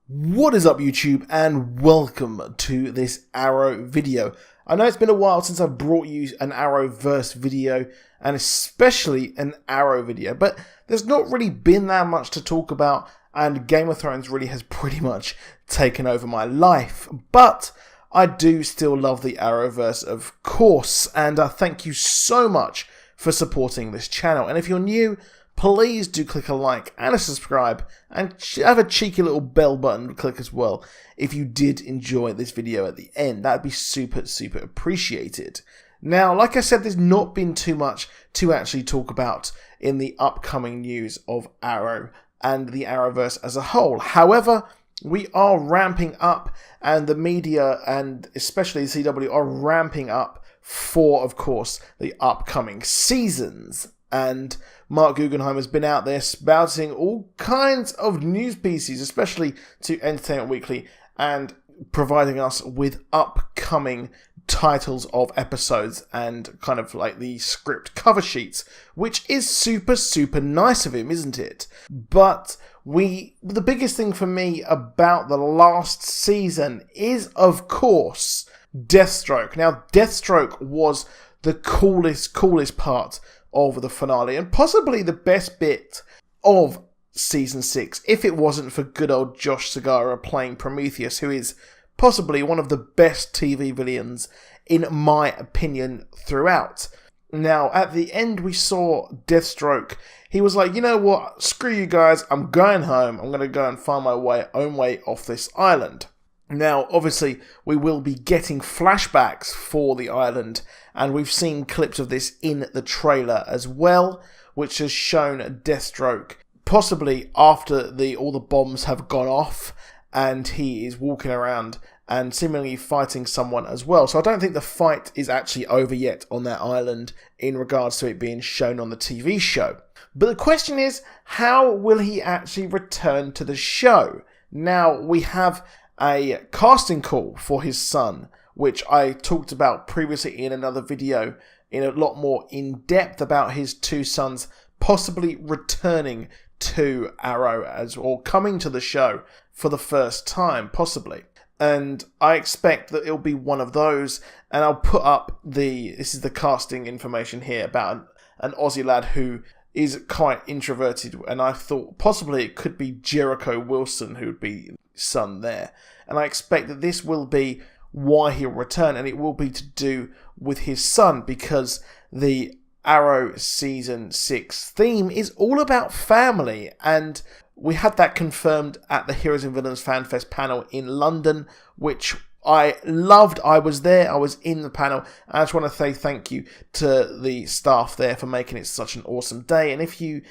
What is up, YouTube, and welcome to this Arrow video. I know it's been a while since I've brought you an Arrowverse video, and especially an Arrow video, but there's not really been that much to talk about, and Game of Thrones really has pretty much taken over my life. But I do still love the Arrowverse, of course, and thank you so much for supporting this channel. And if you're new, please do click a like and a subscribe, and have a cheeky little bell button click as well if you did enjoy this video at the end. That'd be super appreciated. Now, like I said, there's not been too much to actually talk about in the upcoming news of Arrow and the Arrowverse as a whole. However, we are ramping up, and the media and especially the CW are ramping up for, of course, the upcoming seasons. And Mark Guggenheim has been out there spouting all kinds of news pieces, especially to Entertainment Weekly, and providing us with upcoming titles of episodes and kind of like the script cover sheets, which is super nice of him, isn't it? But the biggest thing for me about the last season is, of course, Deathstroke. Now, Deathstroke was the coolest part of the finale, and possibly the best bit of Season 6, if it wasn't for good old Josh Segarra playing Prometheus, who is possibly one of the best TV villains, in my opinion, throughout. Now, at the end, we saw Deathstroke. He was like, you know what, screw you guys, I'm going home, I'm going to go and find my own way off this island. Now, obviously, we will be getting flashbacks for the island, and we've seen clips of this in the trailer as well, which has shown Deathstroke possibly after all the bombs have gone off, and he is walking around and seemingly fighting someone as well. So I don't think the fight is actually over yet on that island in regards to it being shown on the TV show. But the question is, how will he actually return to the show? Now, we have a casting call for his son, which I talked about previously in another video in a lot more in depth about his two sons possibly returning to Arrow or coming to the show for the first time, possibly. And I expect that it'll be one of those, and I'll put up this is the casting information here about an Aussie lad who is quite introverted, and I thought possibly it could be Jericho Wilson who would be son there. And I expect that this will be why he'll return, and it will be to do with his son, because the Arrow Season 6 theme is all about family, and we had that confirmed at the Heroes and Villains FanFest panel in London, which I loved. I was there, I was in the panel, and I just want to say thank you to the staff there for making it such an awesome day. And if you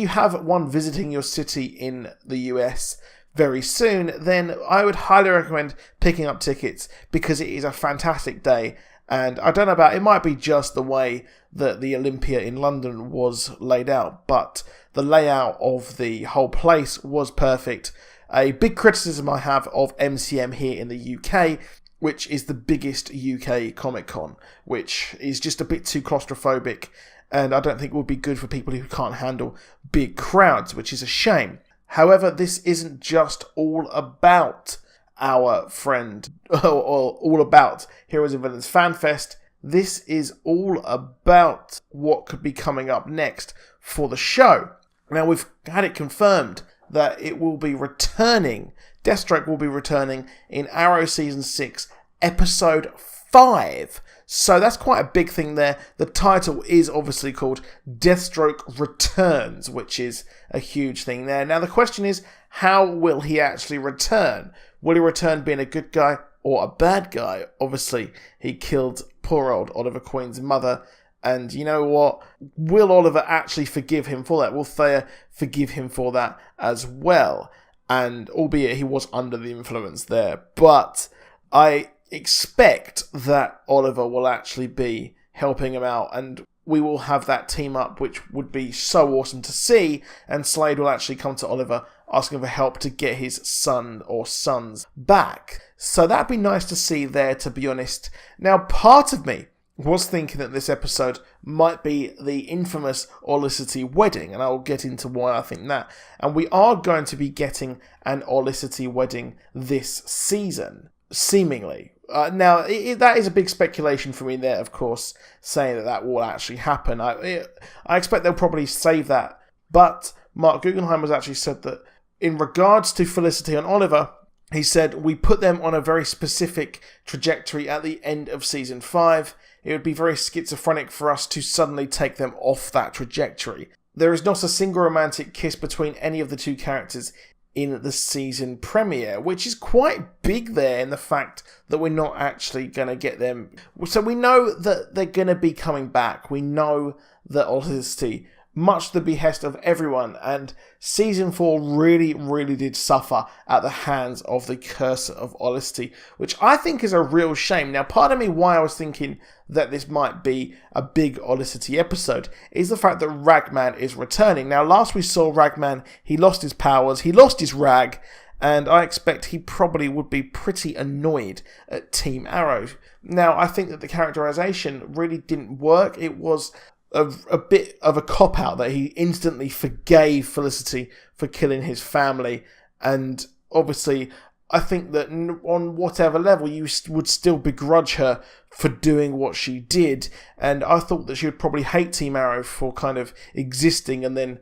have one visiting your city in the US very soon, then I would highly recommend picking up tickets, because it is a fantastic day. And I don't know about, it might be just the way that the Olympia in London was laid out, but the layout of the whole place was perfect. A big criticism I have of MCM here in the UK, which is the biggest UK Comic Con, which is just a bit too claustrophobic, and I don't think it would be good for people who can't handle big crowds, which is a shame. However, this isn't just all about our friend, or all about Heroes and Villains FanFest. This is all about what could be coming up next for the show. Now, we've had it confirmed that it will be returning. Deathstroke will be returning in Arrow Season 6, Episode 5. So that's quite a big thing there. The title is obviously called Deathstroke Returns, which is a huge thing there. Now, the question is, how will he actually return? Will he return being a good guy or a bad guy? Obviously, he killed poor old Oliver Queen's mother. And you know what? Will Oliver actually forgive him for that? Will Thea forgive him for that as well? And albeit he was under the influence there. But I expect that Oliver will actually be helping him out, and we will have that team up, which would be so awesome to see. And Slade will actually come to Oliver asking for help to get his son or sons back. So that'd be nice to see there, to be honest. Now, part of me was thinking that this episode might be the infamous Olicity wedding, and I'll get into why I think that. And we are going to be getting an Olicity wedding this season, seemingly. Now, that is a big speculation for me there, of course, saying that will actually happen. I expect they'll probably save that. But Mark Guggenheim has actually said that in regards to Felicity and Oliver, he said, we put them on a very specific trajectory at the end of Season 5. It would be very schizophrenic for us to suddenly take them off that trajectory. There is not a single romantic kiss between any of the two characters in the season premiere, which is quite big there in the fact that we're not actually going to get them. So we know that they're going to be coming back. We know that Olicity, much to the behest of everyone, and Season 4 really did suffer at the hands of the curse of Olicity, which I think is a real shame. Now, part of me why I was thinking that this might be a big Olicity episode is the fact that Ragman is returning. Now, last we saw Ragman, he lost his powers, he lost his rag, and I expect he probably would be pretty annoyed at Team Arrow. Now, I think that the characterization really didn't work. It was a bit of a cop-out that he instantly forgave Felicity for killing his family, and obviously I think that on whatever level you would still begrudge her for doing what she did, and I thought that she would probably hate Team Arrow for kind of existing and then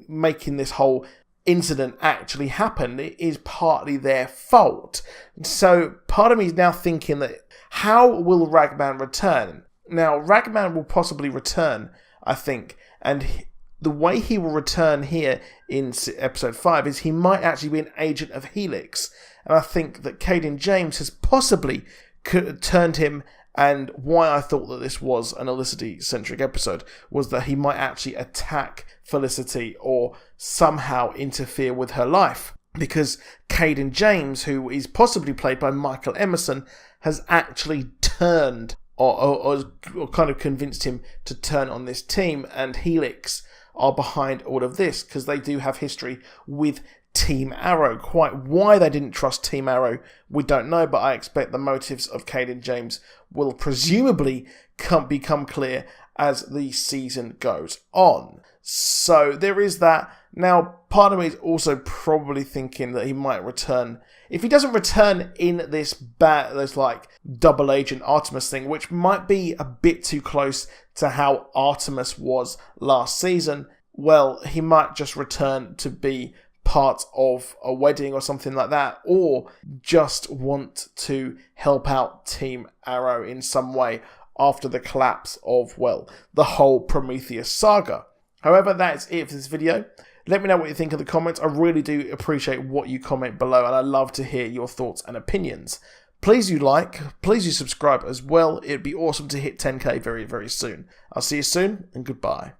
making this whole incident actually happen. It is partly their fault. So part of me is now thinking that how will Ragman return? Now, Ragman will possibly return, I think, and the way he will return here in episode 5 is he might actually be an agent of Helix, and I think that Caden James has possibly turned him, and why I thought that this was an Olicity-centric episode was that he might actually attack Felicity or somehow interfere with her life, because Caden James, who is possibly played by Michael Emerson, has actually turned or kind of convinced him to turn on this team, and Helix are behind all of this because they do have history with Team Arrow. Quite why they didn't trust Team Arrow, we don't know, but I expect the motives of Caden James will presumably become clear as the season goes on. So there is that. Now, part of me is also probably thinking that he might return. If he doesn't return in this like double agent Artemis thing, which might be a bit too close to how Artemis was last season, well, he might just return to be part of a wedding or something like that, or just want to help out Team Arrow in some way after the collapse of, well, the whole Prometheus saga. However, that's it for this video. Let me know what you think in the comments. I really do appreciate what you comment below, and I love to hear your thoughts and opinions. Please do like, please do subscribe as well. It'd be awesome to hit 10k very, very soon. I'll see you soon, and goodbye.